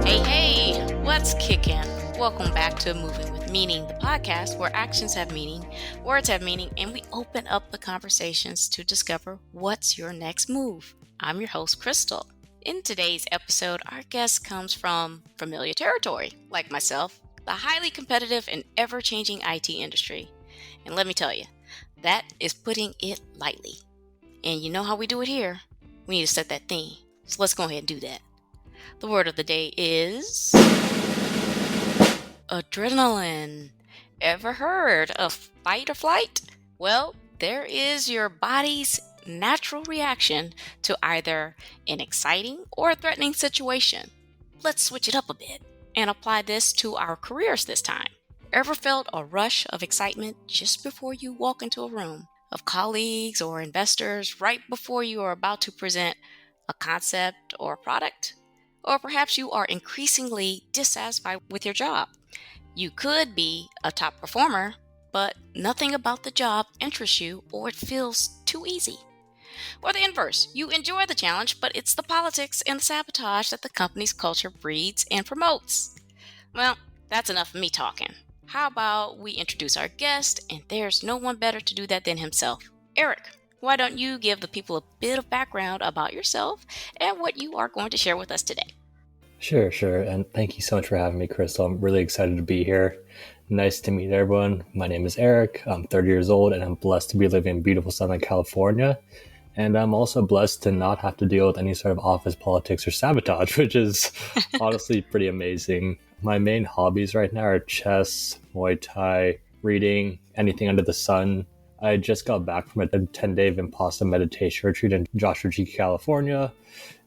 Hey, what's kicking? Welcome back to Moving with Meaning, the podcast where actions have meaning, words have meaning, and we open up the conversations to discover what's your next move. I'm your host, Krystal. In today's episode, our guest comes from familiar territory, like myself, the highly competitive and ever-changing IT industry. And let me tell you, that is putting it lightly. And you know how we do it here. We need to set that theme. So let's go ahead and do that. The word of the day is adrenaline. Ever heard of fight or flight? Well, there is your body's natural reaction to either an exciting or a threatening situation. Let's switch it up a bit and apply this to our careers this time. Ever felt a rush of excitement just before you walk into a room of colleagues or investors right before you are about to present a concept or a product? Or perhaps you are increasingly dissatisfied with your job. You could be a top performer, but nothing about the job interests you or it feels too easy. Or the inverse, you enjoy the challenge, but it's the politics and the sabotage that the company's culture breeds and promotes. Well, that's enough of me talking. How about we introduce our guest, and there's no one better to do that than himself. Eric, why don't you give the people a bit of background about yourself and what you are going to share with us today? Sure. And thank you so much for having me, Krystal. I'm really excited to be here. Nice to meet everyone. My name is Eric. I'm 30 years old, and I'm blessed to be living in beautiful Southern California. And I'm also blessed to not have to deal with any sort of office politics or sabotage, which is honestly pretty amazing. My main hobbies right now are chess, Muay Thai, reading, anything under the sun. I just got back from a 10-day Vipassana meditation retreat in Joshua Tree, California.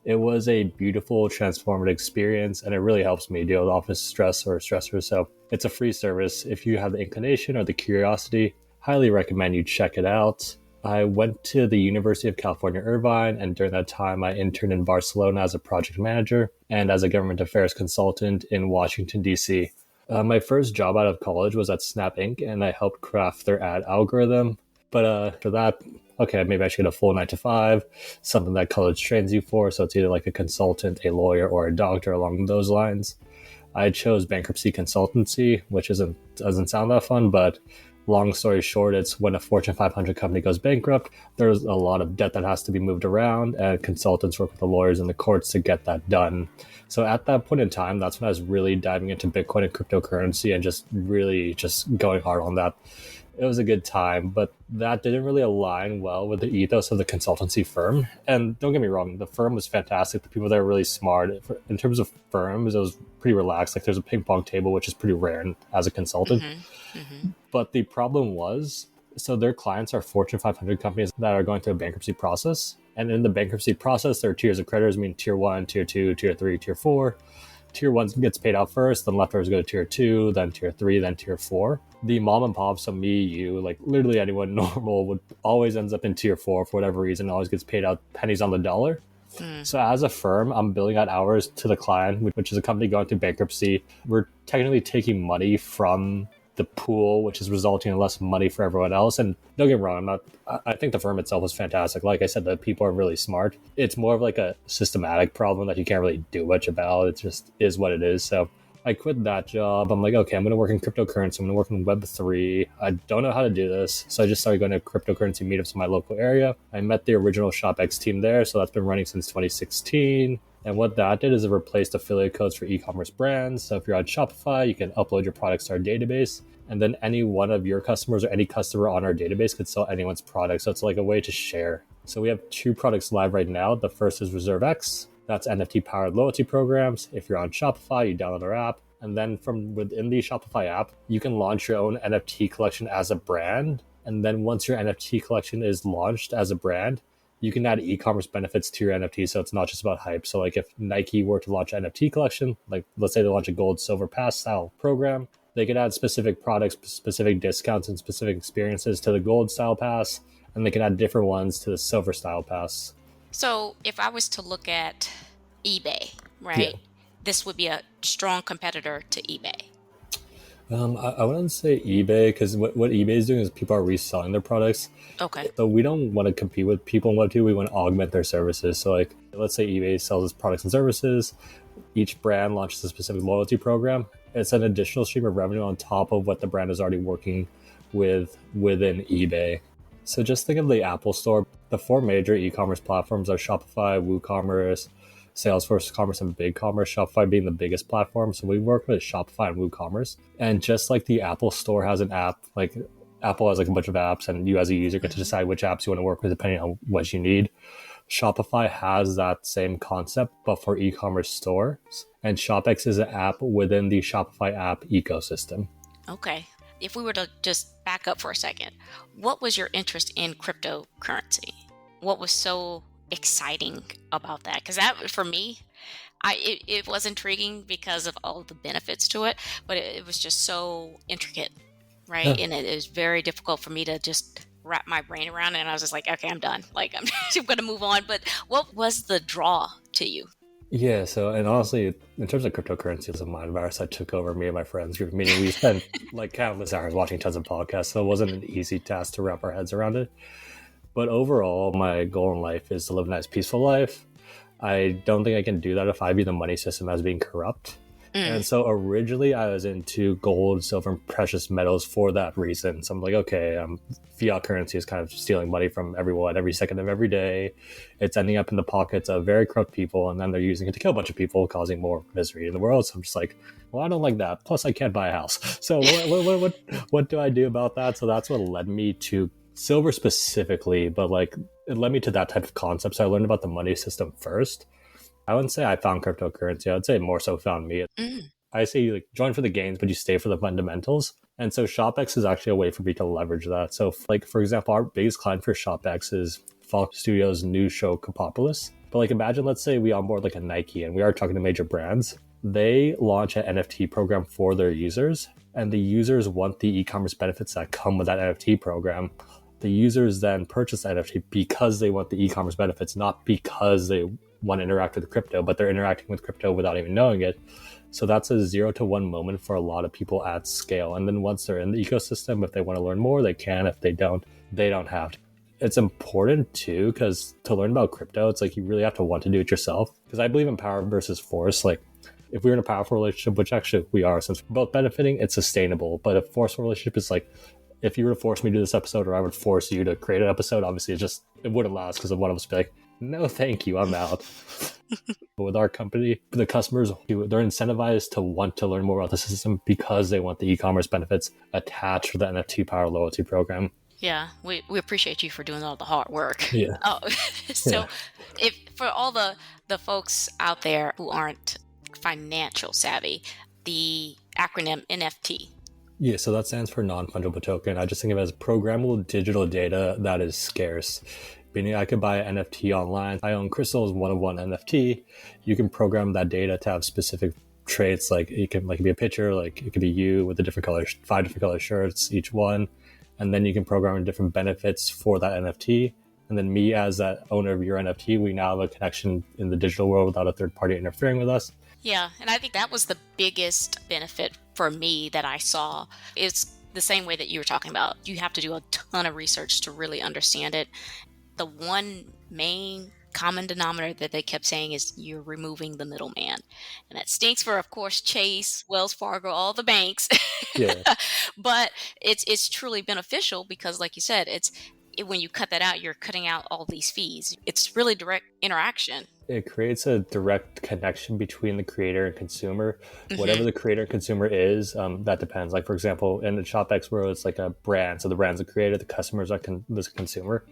It was a beautiful, transformative experience, and it really helps me deal with office stress or stressors. So it's a free service. If you have the inclination or the curiosity, highly recommend you check it out. I went to the University of California, Irvine, and during that time, I interned in Barcelona as a project manager and as a government affairs consultant in Washington, D.C. My first job out of college was at Snap Inc., and I helped craft their ad algorithm. But for that, okay, maybe I should get a full 9-to-5, something that college trains you for. So it's either like a consultant, a lawyer, or a doctor along those lines. I chose bankruptcy consultancy, which doesn't sound that fun, but long story short, it's when a Fortune 500 company goes bankrupt, there's a lot of debt that has to be moved around, and consultants work with the lawyers in the courts to get that done. So at that point in time, that's when I was really diving into Bitcoin and cryptocurrency and just really just going hard on that. It was a good time, but that didn't really align well with the ethos of the consultancy firm. And don't get me wrong, the firm was fantastic. The people there were really smart. In terms of firms, it was pretty relaxed. Like there's a ping pong table, which is pretty rare as a consultant. But the problem was, so their clients are Fortune 500 companies that are going through a bankruptcy process. And in the bankruptcy process, there are tiers of creditors, meaning tier 1, tier 2, tier 3, tier 4. Tier 1 gets paid out first, then leftovers go to tier 2, then tier 3, then tier 4. The mom and pop, so me, you, like literally anyone normal would always ends up in tier 4 for whatever reason, always gets paid out pennies on the dollar. So as a firm, I'm billing out hours to the client, which is a company going through bankruptcy. We're technically taking money from the pool, which is resulting in less money for everyone else. And don't get me wrong, I think the firm itself was fantastic. Like I said, the people are really smart. It's more of like a systematic problem that you can't really do much about. It just is what it is. So I quit that job. I'm like, okay, I'm going to work in cryptocurrency. I'm going to work in Web3. I don't know how to do this. So I just started going to cryptocurrency meetups in my local area. I met the original ShopX team there. So that's been running since 2016. And what that did is it replaced affiliate codes for e-commerce brands. So if you're on Shopify, you can upload your products to our database. And then any one of your customers or any customer on our database could sell anyone's product. So it's like a way to share. So we have 2 products live right now. The first is ReserveX. That's NFT-powered loyalty programs. If you're on Shopify, you download our app. And then from within the Shopify app, you can launch your own NFT collection as a brand. And then once your NFT collection is launched as a brand, you can add e-commerce benefits to your NFT, so it's not just about hype. So like if Nike were to launch an NFT collection, like let's say they launch a gold, silver, pass style program, they could add specific products, specific discounts, and specific experiences to the gold style pass, and they can add different ones to the silver style pass. So if I was to look at eBay, right, this would be a strong competitor to eBay. I wouldn't say eBay, because what eBay is doing is people are reselling their products. Okay. So we don't want to compete with people in Web2. We want to augment their services. So like, let's say eBay sells its products and services. each brand launches a specific loyalty program. It's an additional stream of revenue on top of what the brand is already working with within eBay. So just think of the Apple Store. The 4 major e-commerce platforms are Shopify, WooCommerce, Salesforce Commerce, and BigCommerce. Shopify being the biggest platform. So we work with Shopify and WooCommerce. And just like the Apple Store has an app, like Apple has like a bunch of apps, and you as a user get to decide which apps you want to work with depending on what you need. Shopify has that same concept, but for e-commerce stores. And ShopX is an app within the Shopify app ecosystem. Okay. If we were to just back up for a second, what was your interest in cryptocurrency? What was so exciting about that? Because that, for me, it was intriguing because of all the benefits to it, but it was just so intricate, right? Yeah. And it was very difficult for me to just wrap my brain around it. And I was just like, okay, I'm done. Like, I'm going to move on. But what was the draw to you? Yeah, so, and honestly, in terms of cryptocurrency, it was a mind virus that took over me and my friends group, meaning we spent like countless hours watching tons of podcasts, so it wasn't an easy task to wrap our heads around it. But overall, my goal in life is to live a nice, peaceful life. I don't think I can do that if I view the money system as being corrupt. And so originally I was into gold, silver, and precious metals for that reason. So I'm like, okay, fiat currency is kind of stealing money from everyone every second of every day. It's ending up in the pockets of very corrupt people, and then they're using it to kill a bunch of people, causing more misery in the world. So I'm just like, well, I don't like that. Plus, I can't buy a house. So what do I do about that? So that's what led me to silver specifically, but like it led me to that type of concept. So I learned about the money system first. I wouldn't say I found cryptocurrency. I would say more so found me. I say you like join for the gains, but you stay for the fundamentals. And so ShopX is actually a way for me to leverage that. So like, for example, our biggest client for ShopX is Fox Studios' new show, Copopolis. But like, imagine, let's say we onboard like a Nike, and we are talking to major brands. They launch an NFT program for their users, and the users want the e-commerce benefits that come with that NFT program. The users then purchase the NFT because they want the e-commerce benefits, not because they want to interact with crypto, but they're interacting with crypto without even knowing it. So that's a 0 to 1 moment for a lot of people at scale. And then once they're in the ecosystem, if they want to learn more, they can. If they don't have to. It's important too, because to learn about crypto, it's like you really have to want to do it yourself. Because I believe in power versus force. Like if we're in a powerful relationship, which actually we are, since we're both benefiting, it's sustainable. But a forceful relationship is like, if you were to force me to do this episode, or I would force you to create an episode, obviously it wouldn't last, because one of us would be like, no, thank you, I'm out. But with our company, the customers, they're incentivized to want to learn more about the system because they want the e-commerce benefits attached to the NFT Power Loyalty Program. Yeah, we appreciate you for doing all the hard work. Yeah. Oh, so if for all the folks out there who aren't financial savvy, the acronym NFT. Yeah, so that stands for non-fungible token. I just think of it as programmable digital data that is scarce. Meaning I could buy an NFT online. I own Krystal as one-of-one NFT. You can program that data to have specific traits, like it can be a picture, like it could be you with 5 different color shirts, each one. And then you can program different benefits for that NFT. And then me as that owner of your NFT, we now have a connection in the digital world without a third party interfering with us. Yeah, and I think that was the biggest benefit for me that I saw. Is the same way that you were talking about. You have to do a ton of research to really understand it. The one main common denominator that they kept saying is you're removing the middleman. And that stinks for, of course, Chase, Wells Fargo, all the banks. Yeah. But it's truly beneficial because, like you said, when you cut that out, you're cutting out all these fees. It's really direct interaction. It creates a direct connection between the creator and consumer. Whatever the creator and consumer is, that depends. Like, for example, in the ShopX world, it's like a brand. So the brand's the creator, the customers are the consumer.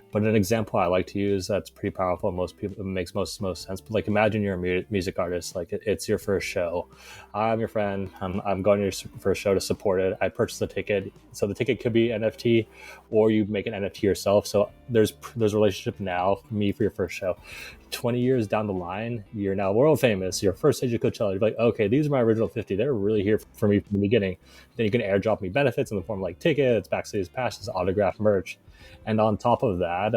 But an example I like to use that's pretty powerful, most people, it makes most sense. But like, imagine you're a music artist, like it's your first show. I'm your friend. I'm going to your first show to support it. I purchased the ticket, so the ticket could be NFT, or you make an NFT yourself. So there's a relationship now, me for your first show. 20 years down the line, you're now world famous. Your first stage of Coachella, you're like, okay, these are my original 50. They're really here for me from the beginning. Then you can airdrop me benefits in the form of like tickets, backstage passes, autographed merch. And on top of that,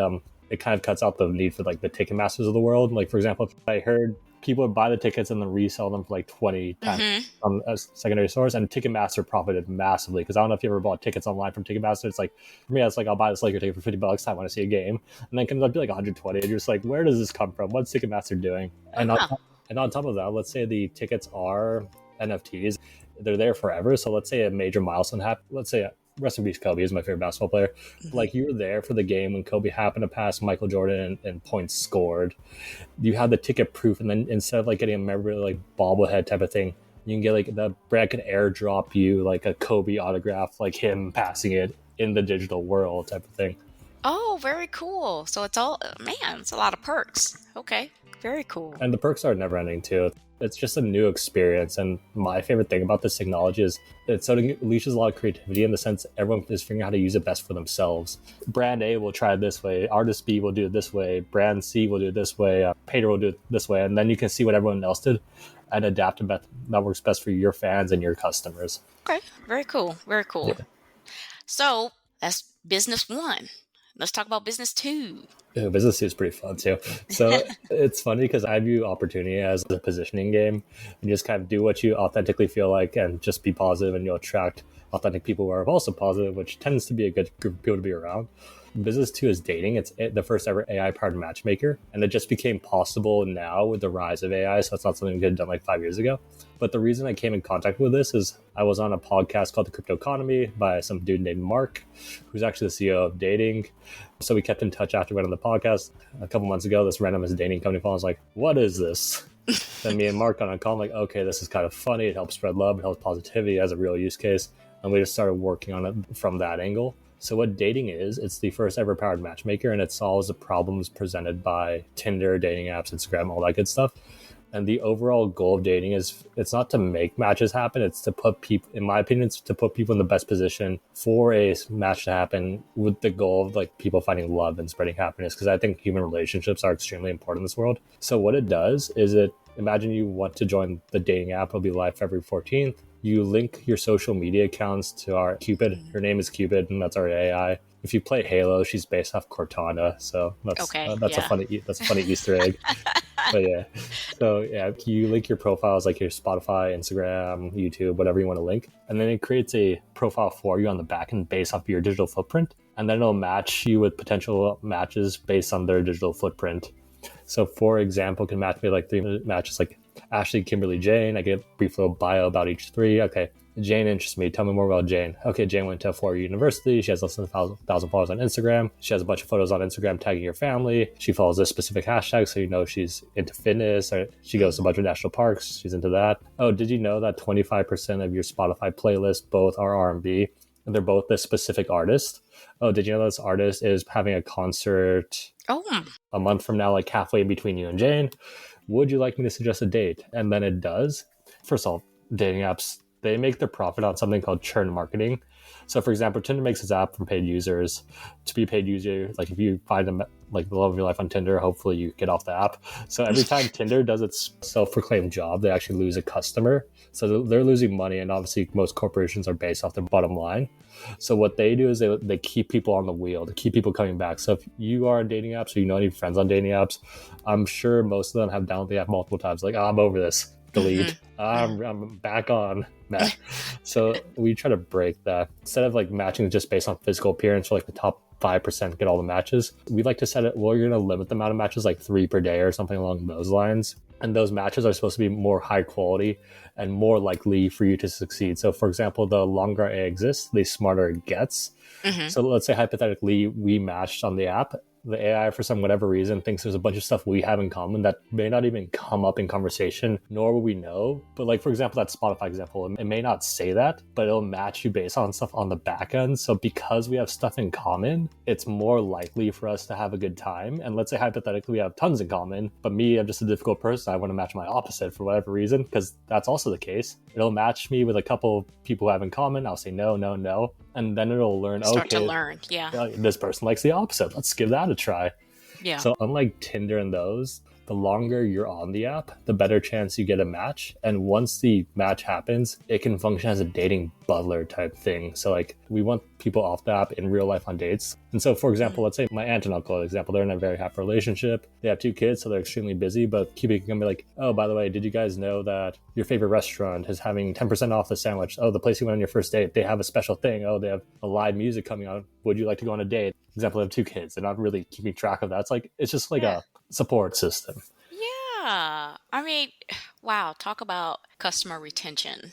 it kind of cuts out the need for like the ticket masters of the world. Like, for example, if I heard people would buy the tickets and then resell them for like 20 times on a secondary source, and Ticketmaster profited massively. Because I don't know if you ever bought tickets online from Ticketmaster. It's like, for me, it's like, I'll buy this Laker ticket for $50. I want to see a game. And then it comes up to like 120. And you're just like, where does this come from? What's Ticketmaster doing? And And on top of that, let's say the tickets are NFTs, they're there forever. So let's say a major milestone happened. Let's say rest in peace, Kobe is my favorite basketball player. Mm-hmm. Like, you were there for the game when Kobe happened to pass Michael Jordan and points scored. You have the ticket proof, and then instead of like getting a memorabilia like bobblehead type of thing, you can get like the brand can airdrop you like a Kobe autograph, like him passing it in the digital world type of thing. Oh, very cool. So it's all, man, it's a lot of perks. Okay, very cool. And the perks are never ending too. It's just a new experience. And my favorite thing about this technology is it sort of unleashes a lot of creativity in the sense everyone is figuring out how to use it best for themselves. Brand A will try it this way. Artist B will do it this way. Brand C will do it this way. Painter will do it this way. And then you can see what everyone else did and adapt it that works best for your fans and your customers. Okay, very cool. Very cool. Yeah. So that's business one. Let's talk about business two. Business 2 is pretty fun too. So it's funny because I view opportunity as a positioning game. You just kind of do what you authentically feel like and just be positive, and you'll attract authentic people who are also positive, which tends to be a good group of people to be around. Business 2 is dating. It's the first ever AI-powered matchmaker, and it just became possible now with the rise of AI, so it's not something we could have done like 5 years ago. But the reason I came in contact with this is I was on a podcast called The Crypto Economy by some dude named Mark, who's actually the CEO of Dating. So we kept in touch after we went on the podcast. A couple months ago, this random dating company phone was like, what is this? And me and Mark on a call, I'm like, okay, this is kind of funny. It helps spread love. It helps positivity. It has a real use case. And we just started working on it from that angle. So what dating is, it's the first ever powered matchmaker, and it solves the problems presented by Tinder, dating apps, Instagram, all that good stuff. And the overall goal of dating is, it's not to make matches happen. It's to put people, in my opinion, it's to put people in the best position for a match to happen with the goal of like people finding love and spreading happiness. Because I think human relationships are extremely important in this world. So what it does is imagine you want to join the dating app. It'll be live February 14th. You link your social media accounts to our Cupid. Her name is Cupid, and that's our AI. If you play Halo, she's based off Cortana, so that's a funny Easter egg. But yeah, so yeah, you link your profiles like your Spotify, Instagram, YouTube, whatever you want to link, and then it creates a profile for you on the back end based off your digital footprint, and then it'll match you with potential matches based on their digital footprint. So, for example, can match me like 3 matches like Ashley, Kimberly, Jane. I get a brief little bio about each 3. Okay, Jane interests me. Tell me more about Jane. Okay, Jane went to Foray University. She has less than 1,000 followers on Instagram. She has a bunch of photos on Instagram tagging your family. She follows this specific hashtag, so you know she's into fitness. Or she goes to a bunch of national parks. She's into that. Oh, did you know that 25% of your Spotify playlist both are R&B, and they're both this specific artist? Oh, did you know this artist is having a concert a month from now, like halfway in between you and Jane? Would you like me to suggest a date? And then it does. First of all, dating apps, they make their profit on something called churn marketing. So for example, Tinder makes its app from paid users. To be a paid user, like if you find them like the love of your life on Tinder, hopefully you get off the app. So every time Tinder does its self-proclaimed job, they actually lose a customer. So they're losing money, and obviously most corporations are based off their bottom line. So what they do is they keep people on the wheel, to keep people coming back. So if you are on dating apps or you know any friends on dating apps, I'm sure most of them have downloaded the app multiple times. Like, I'm over this. Delete. I'm back on. So we try to break that. Instead of like matching just based on physical appearance for like the top 5% get all the matches, we like to set it, well, you're going to limit the amount of matches like 3 per day or something along those lines. And those matches are supposed to be more high quality and more likely for you to succeed. So for example, the longer it exists, the smarter it gets. So let's say hypothetically we matched on the app. The AI, for some whatever reason, thinks there's a bunch of stuff we have in common that may not even come up in conversation, nor will we know. But like, for example, that Spotify example, it may not say that, but it'll match you based on stuff on the back end. So because we have stuff in common, it's more likely for us to have a good time. And let's say hypothetically we have tons in common, but me, I'm just a difficult person. I want to match my opposite for whatever reason, because that's also the case. It'll match me with a couple people who have in common. I'll say no, no, no. And then it'll learn, Start to learn, this person likes the opposite. Let's give that a try. Yeah. So unlike Tinder and those, the longer you're on the app, the better chance you get a match. And once the match happens, it can function as a dating butler type thing. So like, we want people off the app in real life on dates. And so for example, let's say my aunt and uncle, example, they're in a very happy relationship. They have 2 kids, so they're extremely busy, but Cupid can be like, oh, by the way, did you guys know that your favorite restaurant is having 10% off the sandwich? Oh, the place you went on your first date, they have a special thing. Oh, they have a live music coming on. Would you like to go on a date? Example, they have 2 kids. They're not really keeping track of that. It's just like a support system. Yeah. I mean, wow, talk about customer retention.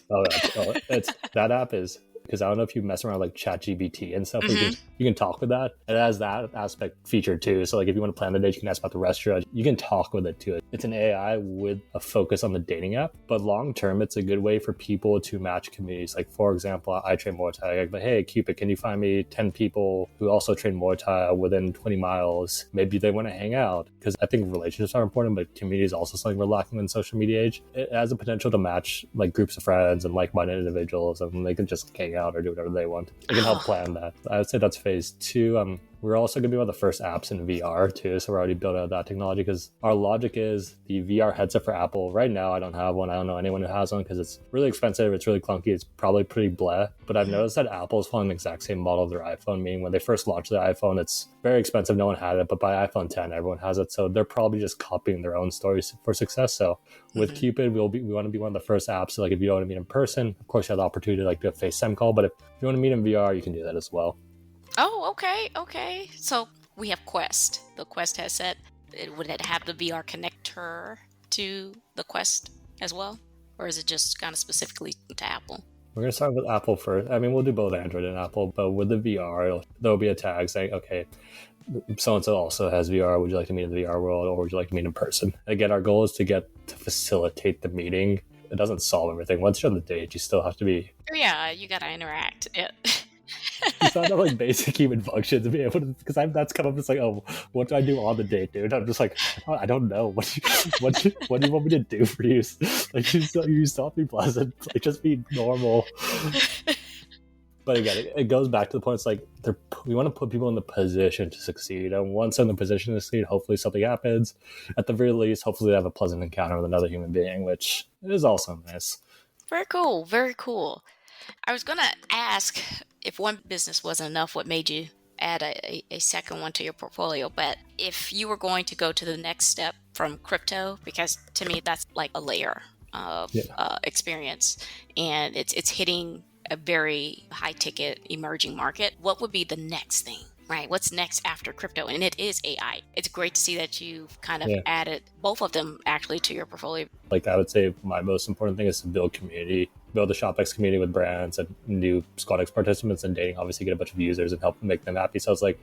It's that app is because I don't know if you mess around like ChatGPT and stuff where Hmm. you can talk with that. It has that aspect feature too. So like if you want to plan the date, you can ask about the restaurant. You can talk with it too. It's an AI with a focus on the dating app, but long term, it's a good way for people to match communities. Like for example, I train Muay Thai. Like, hey Cupid, can you find me 10 people who also train Muay Thai within 20 miles? Maybe they want to hang out because I think relationships are important, but community is also something we're lacking in social media age. It has the potential to match like groups of friends and like-minded individuals, and they can just hang out or do whatever they want. It can help Oh, plan that. I would say that's phase two. We're also going to be one of the first apps in VR too, so we're already building out that technology because our logic is the VR headset for Apple. Right now, I don't have one. I don't know anyone who has one because it's really expensive. It's really clunky. It's probably pretty bleh. But I've noticed that Apple is following the exact same model of their iPhone. Meaning when they first launched their iPhone, it's very expensive. No one had it, but by iPhone 10, everyone has it. So they're probably just copying their own stories for success. So with mhm. Cupid, we want to be one of the first apps. So like if you don't want to meet in person, of course you have the opportunity to like do a FaceTime call. But if you want to meet in VR, you can do that as well. Oh, okay, okay. So we have Quest, the Quest headset. Would it have the VR connector to the Quest as well? Or is it just kind of specifically to Apple? We're going to start with Apple first. I mean, we'll do both Android and Apple, but with the VR, there'll be a tag saying, okay, so-and-so also has VR. Would you like to meet in the VR world or would you like to meet in person? Again, our goal is to facilitate the meeting. It doesn't solve everything. Once you're on the date, you still have to be Oh, yeah, you gotta interact. Yeah. you still have like basic human functions to be able to because that's come up. It's like, oh, what do I do on the date, dude? I'm just like, oh, I don't know. What do you want me to do for you? Like, you still have to be pleasant. Like, just be normal. But again, it goes back to the point. It's like we want to put people in the position to succeed, and once they're in the position to succeed, hopefully something happens. At the very least, hopefully they have a pleasant encounter with another human being, which is also nice. Very cool, very cool. I was gonna ask if one business wasn't enough, what made you add a second one to your portfolio? But if you were going to go to the next step from crypto, because to me that's like a layer of Yeah. experience, and it's hitting a very high ticket emerging market. What would be the next thing? Right. What's next after crypto? And it is AI. It's great to see that you've kind of Yeah. added both of them actually to your portfolio. Like I would say my most important thing is to build community, build the ShopX community with brands and new SquadX participants, and dating obviously get a bunch of users and help make them happy. So it's like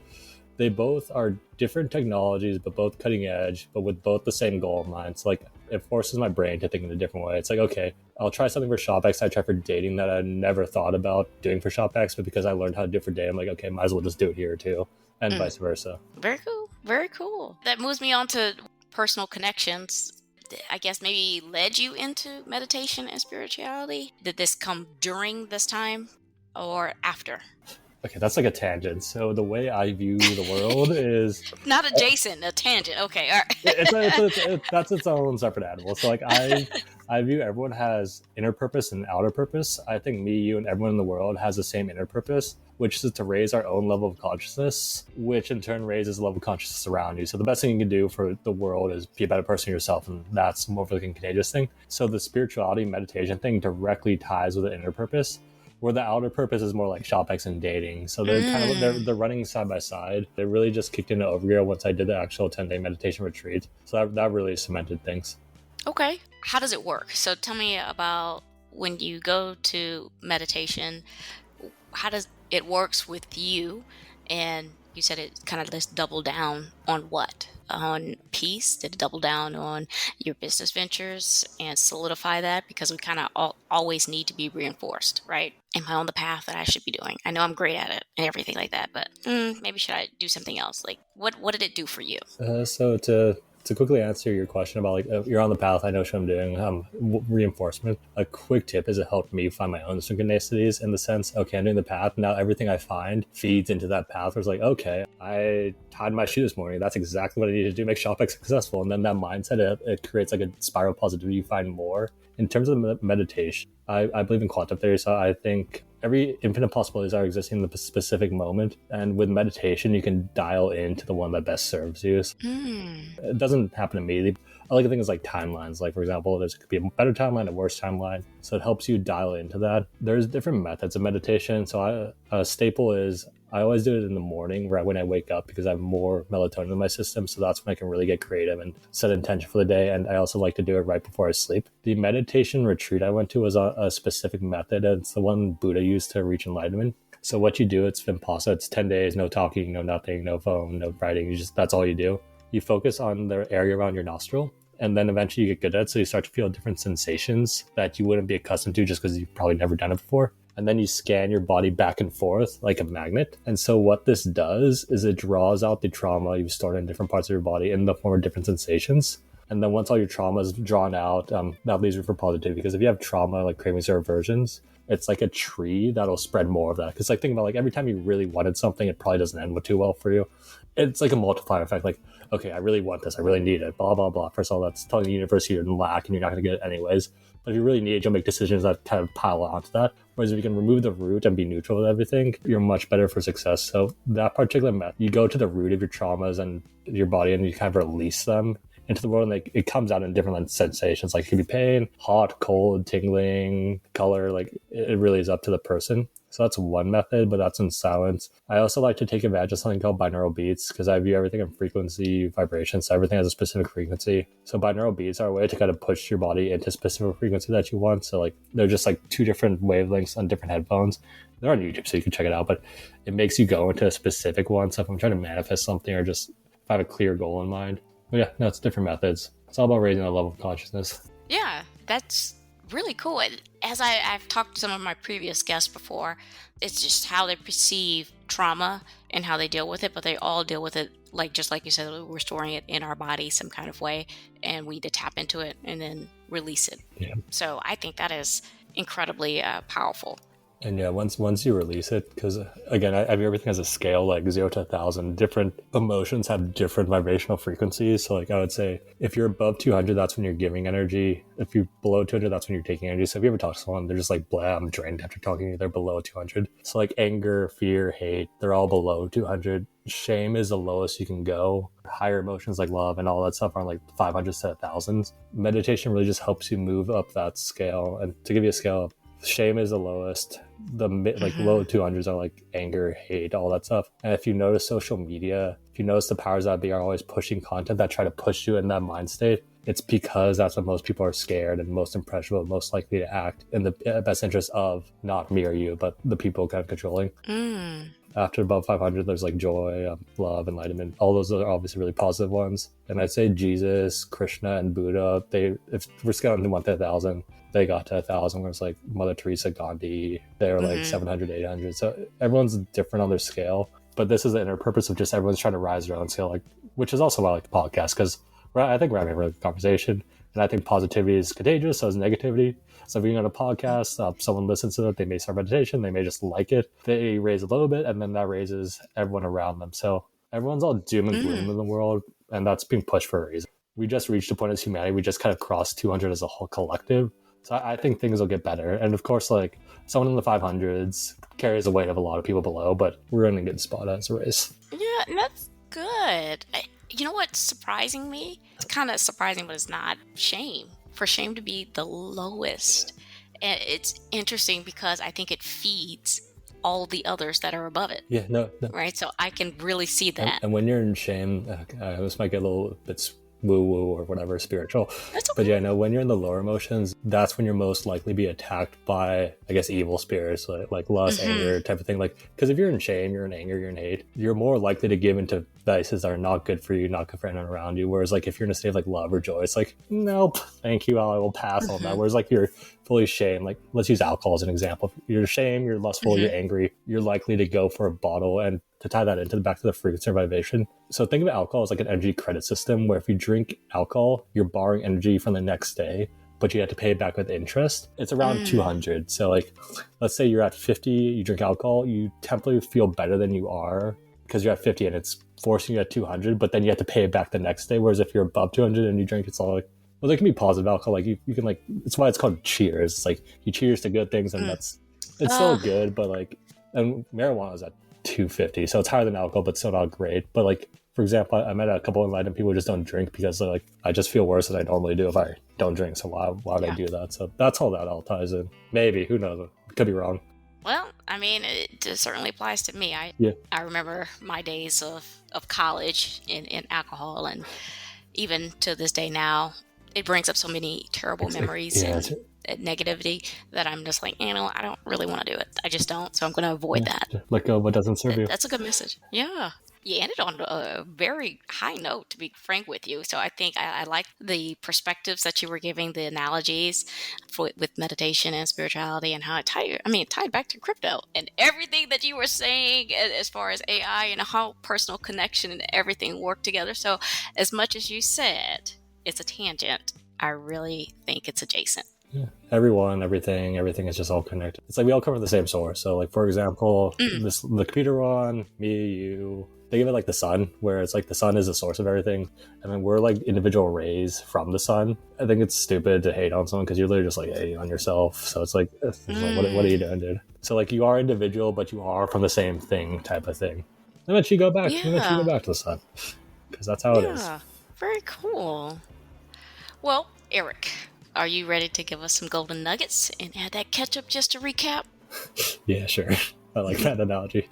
they both are different technologies, but both cutting edge, but with both the same goal in mind. So like it forces my brain to think in a different way. It's like, okay, I'll try something for ShopX. I try for dating that I never thought about doing for ShopX, but because I learned how to do it for dating, I'm like, okay, might as well just do it here too, and Mm, vice versa. very cool. Very cool. That moves me on to personal connections. I guess maybe led you into meditation and spirituality. Did this come during this time or after? Okay, that's like a tangent. So the way I view the world is Not adjacent, a tangent. Okay, all that's its own separate animal. So like I view everyone has inner purpose and outer purpose. I think me, you, and everyone in the world has the same inner purpose, which is to raise our own level of consciousness, which in turn raises the level of consciousness around you. So the best thing you can do for the world is be a better person yourself, and that's more of like a contagious thing. So the spirituality meditation thing directly ties with the inner purpose, where the outer purpose is more like ShopX and dating. So they're kind of right. they're running side by side. They really just kicked into overgear once I did the actual 10-day meditation retreat. So that really cemented things. Okay. How does it work? So tell me about when you go to meditation, how does it works with you? And you said it kind of just double down on what? On peace? Did it double down on your business ventures and solidify that? Because we kind of always need to be reinforced, right? Am I on the path that I should be doing? I know I'm great at it and everything like that, but maybe should I do something else? Like, what did it do for you? So to quickly answer your question about like you're on the path, I know what I'm doing. Reinforcement. A quick tip is it helped me find my own synchronicities in the sense, okay, I'm doing the path now. Everything I find feeds into that path. Where it's like, okay, I tied my shoe this morning. That's exactly what I need to do to make ShopX successful. And then that mindset it creates like a spiral positivity. You find more. In terms of meditation, I believe in quantum theory, so I think every infinite possibilities are existing in the specific moment. And with meditation, you can dial into the one that best serves you. Hmm. It doesn't happen immediately. I like things like timelines. Like, for example, there could be a better timeline, a worse timeline. So it helps you dial into that. There's different methods of meditation. So a staple is I always do it in the morning right when I wake up because I have more melatonin in my system. So that's when I can really get creative and set intention for the day. And I also like to do it right before I sleep. The meditation retreat I went to was a specific method. And it's the one Buddha used to reach enlightenment. So what you do, it's Vipassana. It's 10 days, no talking, no nothing, no phone, no writing. That's all you do. You focus on the area around your nostril. And then eventually you get good at it. So you start to feel different sensations that you wouldn't be accustomed to just because you've probably never done it before. And then you scan your body back and forth like a magnet. And so what this does is it draws out the trauma you've stored in different parts of your body in the form of different sensations. And then once all your trauma is drawn out, that leaves you for positivity. Because if you have trauma, like cravings or aversions, it's like a tree that'll spread more of that. Because like think about like every time you really wanted something, it probably doesn't end too well for you. It's like a multiplier effect. Like, okay, I really want this. I really need it. Blah, blah, blah. First of all, that's telling the universe you're in lack and you're not going to get it anyways. But if you really need it, you'll make decisions that kind of pile onto that. Whereas if you can remove the root and be neutral with everything, you're much better for success. So that particular method, you go to the root of your traumas and your body and you kind of release them into the world, and like it comes out in different sensations. Like it could be pain, hot, cold, tingling, color. Like it really is up to the person. So that's one method, but that's in silence. I also like to take advantage of something called binaural beats because I view everything in frequency, vibration. So everything has a specific frequency. So binaural beats are a way to kind of push your body into specific frequency that you want. So like they're just like two different wavelengths on different headphones. They're on YouTube, so you can check it out. But it makes you go into a specific one. So if I'm trying to manifest something or just if I have a clear goal in mind. But yeah, no, it's different methods. It's all about raising the level of consciousness. Yeah, that's really cool. As I've talked to some of my previous guests before, it's just how they perceive trauma and how they deal with it, but they all deal with it like just like you said, we're storing it in our body some kind of way, and we need to tap into it and then release it. Yeah. So I think that is incredibly powerful. And yeah, once you release it, because again, I view everything as a scale, like 0 to 1,000. Different emotions have different vibrational frequencies. So like I would say, if you're above 200, that's when you're giving energy. If you're below 200, that's when you're taking energy. So if you ever talk to someone, they're just like, blah, I'm drained after talking to you. They're below 200. So like anger, fear, hate, they're all below 200. Shame is the lowest you can go. Higher emotions like love and all that stuff are like 500s to 1,000s. Meditation really just helps you move up that scale. And to give you a scale, shame is the lowest. The low 200s are like anger, hate, all that stuff. And if you notice social media, if you notice the powers that be are always pushing content that try to push you in that mind state, it's because that's when most people are scared and most impressionable, most likely to act in the best interest of not me or you, but the people kind of controlling. After above 500, there's like joy, love, enlightenment. All those are obviously really positive ones. And I'd say Jesus, Krishna, and Buddha, if we're scaling to 1 to 1,000, they got to 1,000, where it's like Mother Teresa, Gandhi, they were like 700, 800. So everyone's different on their scale. But this is the inner purpose of just everyone's trying to rise their own scale, like, which is also why I like the podcast, because I think we're having a really good conversation. And I think positivity is contagious, so is negativity. So if you're on a podcast, someone listens to it, they may start meditation, they may just like it. They raise a little bit, and then that raises everyone around them. So everyone's all doom and gloom in the world, and that's being pushed for a reason. We just reached a point as humanity, we just kind of crossed 200 as a whole collective. So I think things will get better. And of course, like someone in the 500s carries the weight of a lot of people below, but we're in a good spot as a race. Yeah, and that's good. You know what's surprising me? It's kind of surprising, but it's not. Shame. For shame to be the lowest. And it's interesting because I think it feeds all the others that are above it. Yeah, no. Right? So I can really see that. And when you're in shame, this might get a little bit woo-woo or whatever, spiritual. That's okay. But yeah, no, when you're in the lower emotions, that's when you're most likely be attacked by, I guess, evil spirits, like lust, anger type of thing. Like, because if you're in shame, you're in anger, you're in hate, you're more likely to give into vices that are not good for you, not good for anyone around you. Whereas like if you're in a state of like love or joy, it's like, nope, thank you, I will pass on that. Whereas like you're fully shame, like let's use alcohol as an example. If you're shame, you're lustful, you're angry, you're likely to go for a bottle. And to tie that into back to the frequency of vibration. So think of alcohol as like an energy credit system where if you drink alcohol, you're borrowing energy from the next day, but you have to pay it back with interest. It's around 200. So like, let's say you're at 50, you drink alcohol, you temporarily feel better than you are because you're at 50 and it's forcing you at 200, but then you have to pay it back the next day. Whereas if you're above 200 and you drink, it's all like, well, there can be positive alcohol. Like you can like, it's why it's called cheers. It's like you cheers to good things and it's still good, but like, and marijuana is at 250, so it's higher than alcohol, but still not great. But like, for example, I met a couple of enlightened people who just don't drink because they're like, I just feel worse than I normally do if I don't drink. So why would I do that? So that's all that all ties in. Maybe, who knows? Could be wrong. Well, I mean, it just certainly applies to me. Yeah. I remember my days of college in alcohol, and even to this day now, it brings up so many terrible memories Yeah. and negativity that I'm just like, I don't really want to do it. I just don't. So I'm going to avoid that. Let go of what doesn't serve you. That's a good message. Yeah. You ended on a very high note, to be frank with you. So I think I like the perspectives that you were giving, the analogies with meditation and spirituality, and how it tied back to crypto and everything that you were saying as far as AI and how personal connection and everything work together. So as much as you said it's a tangent, I really think it's adjacent. Yeah. Everyone, everything is just all connected. It's like we all come from the same source. So like, for example, the computer one, me, you, they give it like the sun, where it's like the sun is the source of everything. And then we're like individual rays from the sun. I think it's stupid to hate on someone because you're literally just like hating on yourself. So it's like, like what are you doing, dude? So like you are individual, but you are from the same thing type of thing. And then you go back, to the sun, because that's how it is. Very cool. Well, Eric, are you ready to give us some golden nuggets and add that ketchup just to recap? Yeah, sure. I like that analogy.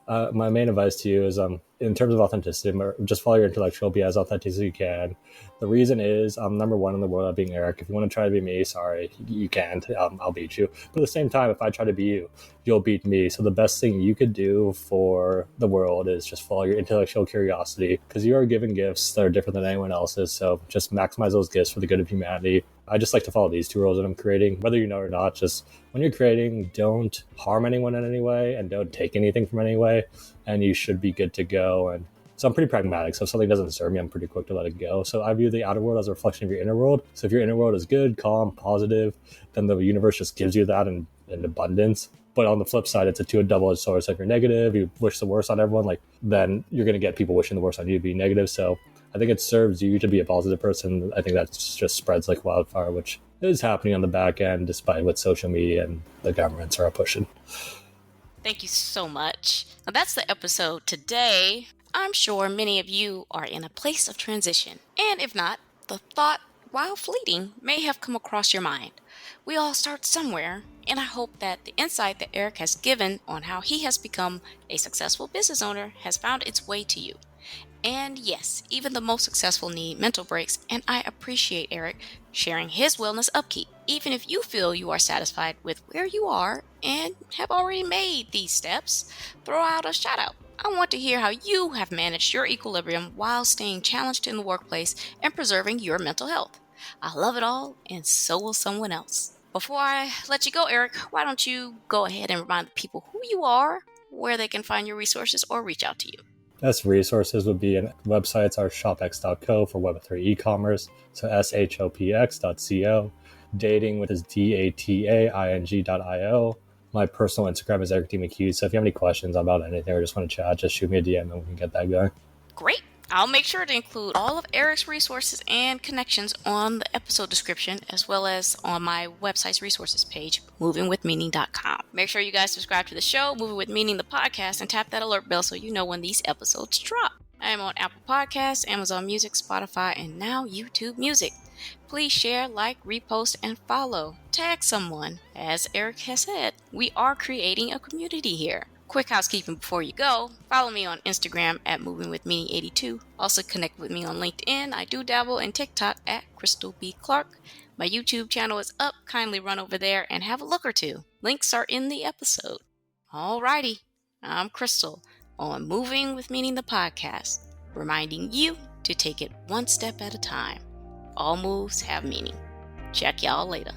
My main advice to you is, in terms of authenticity, just follow your intellectual, be as authentic as you can. The reason is I'm number one in the world at being Eric. If you want to try to be me, sorry, you can't. I'll beat you. But at the same time, if I try to be you, you'll beat me. So the best thing you could do for the world is just follow your intellectual curiosity, because you are given gifts that are different than anyone else's. So just maximize those gifts for the good of humanity. I just like to follow these two rules that I'm creating, whether you know or not. Just when you're creating, don't harm anyone in any way and don't take anything from any way, and you should be good to go. And so I'm pretty pragmatic. So if something doesn't serve me, I'm pretty quick to let it go. So I view the outer world as a reflection of your inner world. So if your inner world is good, calm, positive, then the universe just gives you that in abundance. But on the flip side, it's a double-edged sword. So if you're negative, you wish the worst on everyone, then you're going to get people wishing the worst on you to be negative. So I think it serves you to be a positive person. I think that just spreads like wildfire, which is happening on the back end, despite what social media and the governments are pushing. Thank you so much. Now, that's the episode today. I'm sure many of you are in a place of transition. And if not, the thought, while fleeting, may have come across your mind. We all start somewhere, and I hope that the insight that Eric has given on how he has become a successful business owner has found its way to you. And yes, even the most successful need mental breaks, and I appreciate Eric sharing his wellness upkeep. Even if you feel you are satisfied with where you are and have already made these steps, throw out a shout out. I want to hear how you have managed your equilibrium while staying challenged in the workplace and preserving your mental health. I love it all, and so will someone else. Before I let you go, Eric, why don't you go ahead and remind the people who you are, where they can find your resources, or reach out to you. Best resources would be, in websites are shopx.co for Web3 e-commerce, so shopx.co. Dating, which is dating.io. My personal Instagram is Eric McHugh. So if you have any questions about anything or just want to chat, just shoot me a DM and we can get that going. Great. I'll make sure to include all of Eric's resources and connections on the episode description, as well as on my website's resources page, movingwithmeaning.com. Make sure you guys subscribe to the show, Moving with Meaning, the podcast, and tap that alert bell so you know when these episodes drop. I am on Apple Podcasts, Amazon Music, Spotify, and now YouTube Music. Please share, like, repost, and follow. Tag someone. As Eric has said, we are creating a community here. Quick housekeeping before you go. Follow me on Instagram at movingwithmeaning82. Also connect with me on LinkedIn. I do dabble in TikTok at Krystal B. Clark. My YouTube channel is up. Kindly run over there and have a look or two. Links are in the episode. Alrighty. I'm Krystal on Moving with Meaning, the podcast, reminding you to take it one step at a time. All moves have meaning. Check y'all later.